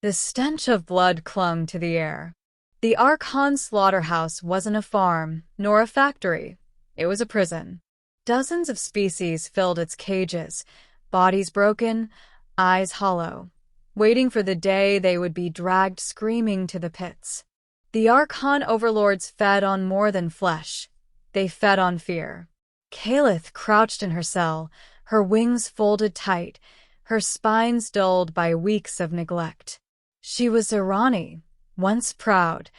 The stench of blood clung to the air. The Archon slaughterhouse wasn't a farm, nor a factory. It was a prison. Dozens of species filled its cages, bodies broken, eyes hollow, waiting for the day they would be dragged screaming to the pits. The Archon overlords fed on more than flesh. They fed on fear. Kalith crouched in her cell, her wings folded tight, her spines dulled by weeks of neglect. She was Zyrrani, once proud,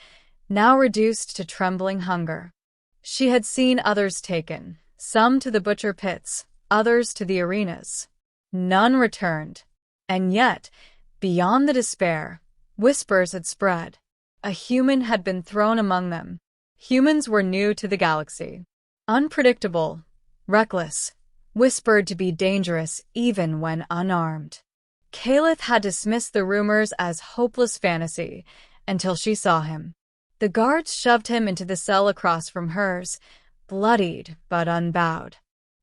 now reduced to trembling hunger. She had seen others taken, some to the butcher pits, others to the arenas. None returned. And yet, beyond the despair, whispers had spread. A human had been thrown among them. Humans were new to the galaxy. Unpredictable, reckless, whispered to be dangerous even when unarmed. Kalith had dismissed the rumors as hopeless fantasy until she saw him. The guards shoved him into the cell across from hers, bloodied but unbowed.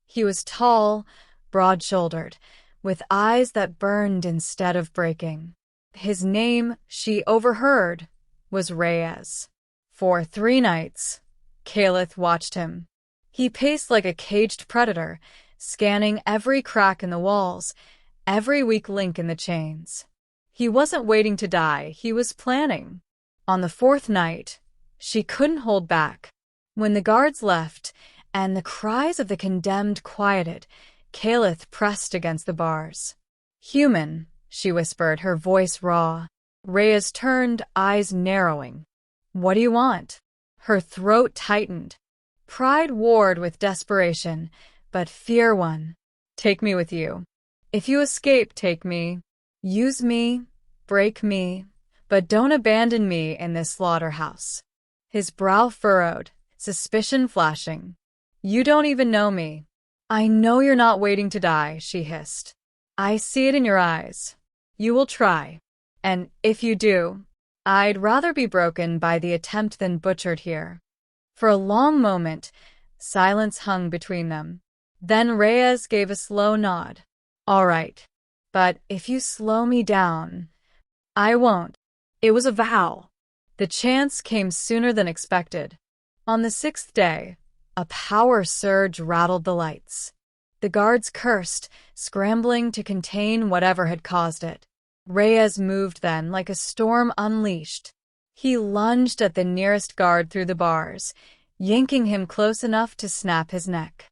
He was tall, broad-shouldered, with eyes that burned instead of breaking. His name, she overheard, was Reyes. For 3 nights, Kalith watched him. He paced like a caged predator, scanning every crack in the walls, every weak link in the chains. He wasn't waiting to die, he was planning. On the 4th night, she couldn't hold back. When the guards left, and the cries of the condemned quieted, Kalith pressed against the bars. "Human," she whispered, her voice raw. Reyes turned, eyes narrowing. "What do you want?" Her throat tightened. Pride warred with desperation, but fear won. "Take me with you. If you escape, take me. Use me, break me, but don't abandon me in this slaughterhouse." His brow furrowed, suspicion flashing. "You don't even know me." "I know you're not waiting to die," she hissed. "I see it in your eyes. You will try. And if you do, I'd rather be broken by the attempt than butchered here." For a long moment, silence hung between them. Then Reyes gave a slow nod. "All right. But if you slow me down..." "I won't." It was a vow. The chance came sooner than expected. On the 6th day, a power surge rattled the lights. The guards cursed, scrambling to contain whatever had caused it. Reyes moved then like a storm unleashed. He lunged at the nearest guard through the bars, yanking him close enough to snap his neck.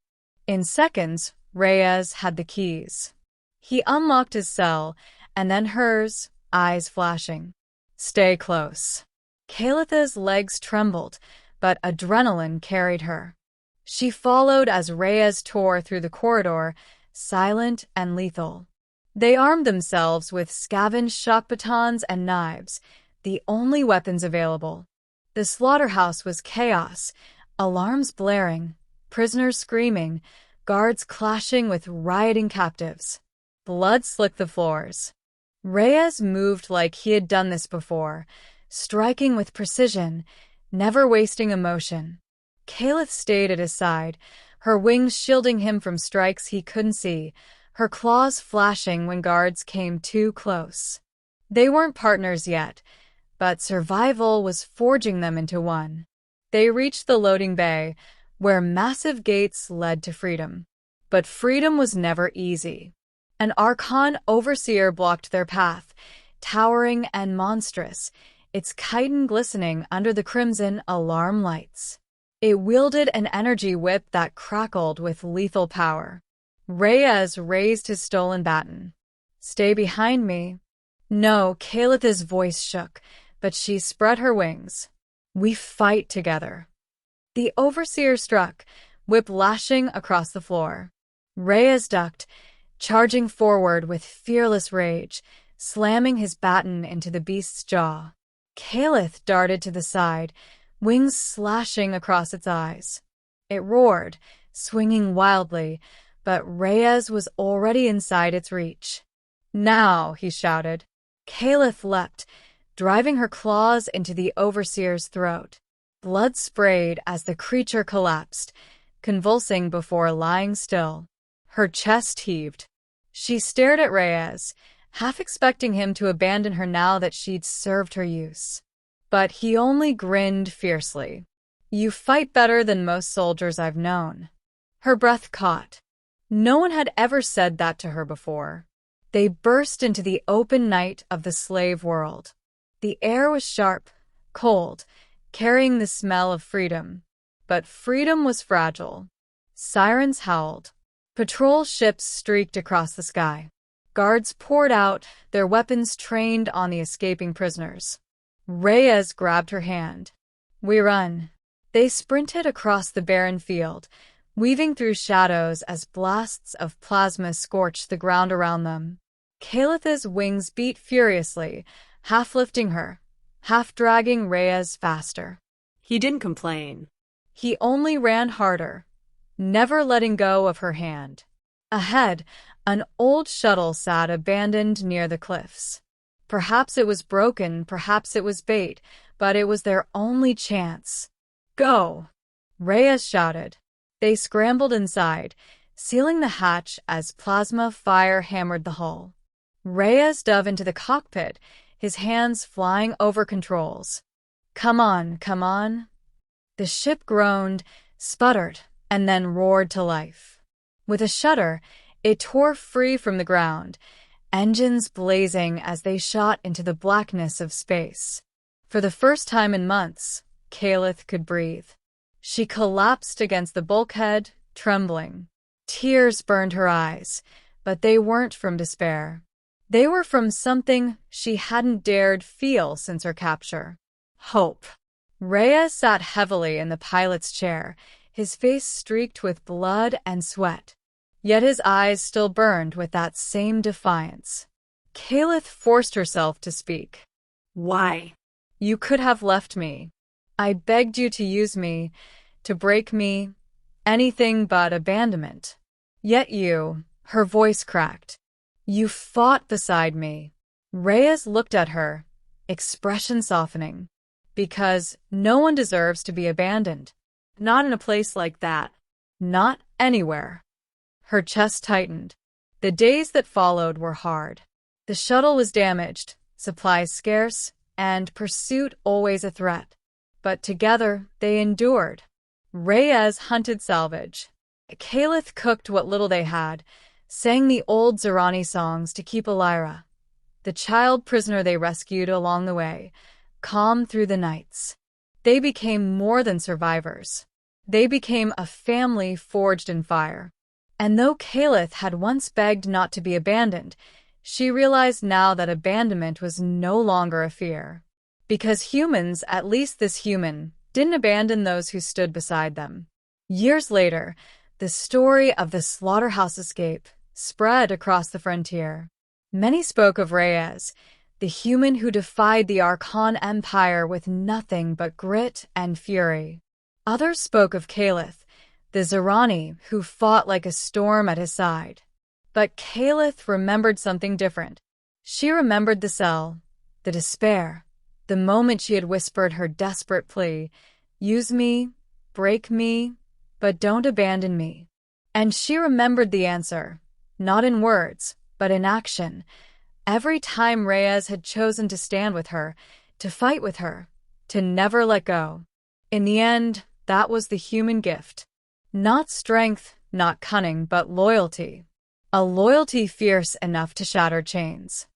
In seconds, Reyes had the keys. He unlocked his cell, and then hers, eyes flashing. "Stay close." Kalitha's legs trembled, but adrenaline carried her. She followed as Reyes tore through the corridor, silent and lethal. They armed themselves with scavenged shock batons and knives, the only weapons available. The slaughterhouse was chaos, alarms blaring, prisoners screaming, guards clashing with rioting captives. Blood slicked the floors. Reyes moved like he had done this before, striking with precision, never wasting a motion. Kalith stayed at his side, her wings shielding him from strikes he couldn't see, her claws flashing when guards came too close. They weren't partners yet, but survival was forging them into one. They reached the loading bay, where massive gates led to freedom. But freedom was never easy. An Archon overseer blocked their path, towering and monstrous, its chitin glistening under the crimson alarm lights. It wielded an energy whip that crackled with lethal power. Reyes raised his stolen baton. "Stay behind me." "No," Kalitha's voice shook, but she spread her wings. "We fight together." The overseer struck, whip lashing across the floor. Reyes ducked, charging forward with fearless rage, slamming his baton into the beast's jaw. Kalith darted to the side, wings slashing across its eyes. It roared, swinging wildly, but Reyes was already inside its reach. "Now," he shouted. Kalith leapt, driving her claws into the overseer's throat. Blood sprayed as the creature collapsed, convulsing before lying still. Her chest heaved. She stared at Reyes, half expecting him to abandon her now that she'd served her use. But he only grinned fiercely. "You fight better than most soldiers I've known." Her breath caught. No one had ever said that to her before. They burst into the open night of the slave world. The air was sharp, cold, carrying the smell of freedom. But freedom was fragile. Sirens howled. Patrol ships streaked across the sky. Guards poured out, their weapons trained on the escaping prisoners. Reyes grabbed her hand. "We run." They sprinted across the barren field, weaving through shadows as blasts of plasma scorched the ground around them. Calith's wings beat furiously, half lifting her, half dragging Reyes faster. He didn't complain. He only ran harder, never letting go of her hand. Ahead, an old shuttle sat abandoned near the cliffs. Perhaps it was broken, perhaps it was bait, but it was their only chance. "Go!" Reyes shouted. They scrambled inside, sealing the hatch as plasma fire hammered the hull. Reyes dove into the cockpit, his hands flying over controls. "Come on, come on." The ship groaned, sputtered, and then roared to life. With a shudder, it tore free from the ground, engines blazing as they shot into the blackness of space. For the first time in months, Calith could breathe. She collapsed against the bulkhead, trembling. Tears burned her eyes, but they weren't from despair. They were from something she hadn't dared feel since her capture. Hope. Reyes sat heavily in the pilot's chair, his face streaked with blood and sweat. Yet his eyes still burned with that same defiance. Calith forced herself to speak. "Why?" "You could have left me. I begged you to use me, to break me, anything but abandonment. Yet you," her voice cracked, "you fought beside me." Reyes looked at her, expression softening. "Because no one deserves to be abandoned. Not in a place like that. Not anywhere." Her chest tightened. The days that followed were hard. The shuttle was damaged, supplies scarce, and pursuit always a threat. But together they endured. Reyes hunted salvage. Calith cooked what little they had, sang the old Zyrrani songs to keep Elira, the child prisoner they rescued along the way, calm through the nights. They became more than survivors. They became a family forged in fire. And though Calith had once begged not to be abandoned, she realized now that abandonment was no longer a fear. Because humans, at least this human, didn't abandon those who stood beside them. Years later, the story of the Slaughterhouse escape spread across the frontier. Many spoke of Reyes, the human who defied the Archon Empire with nothing but grit and fury. Others spoke of Calith, the Zyrrani who fought like a storm at his side. But Calith remembered something different. She remembered the cell, the despair, the moment she had whispered her desperate plea, "Use me, break me, but don't abandon me." And she remembered the answer, not in words, but in action. Every time Reyes had chosen to stand with her, to fight with her, to never let go. In the end, that was the human gift. Not strength, not cunning, but loyalty. A loyalty fierce enough to shatter chains.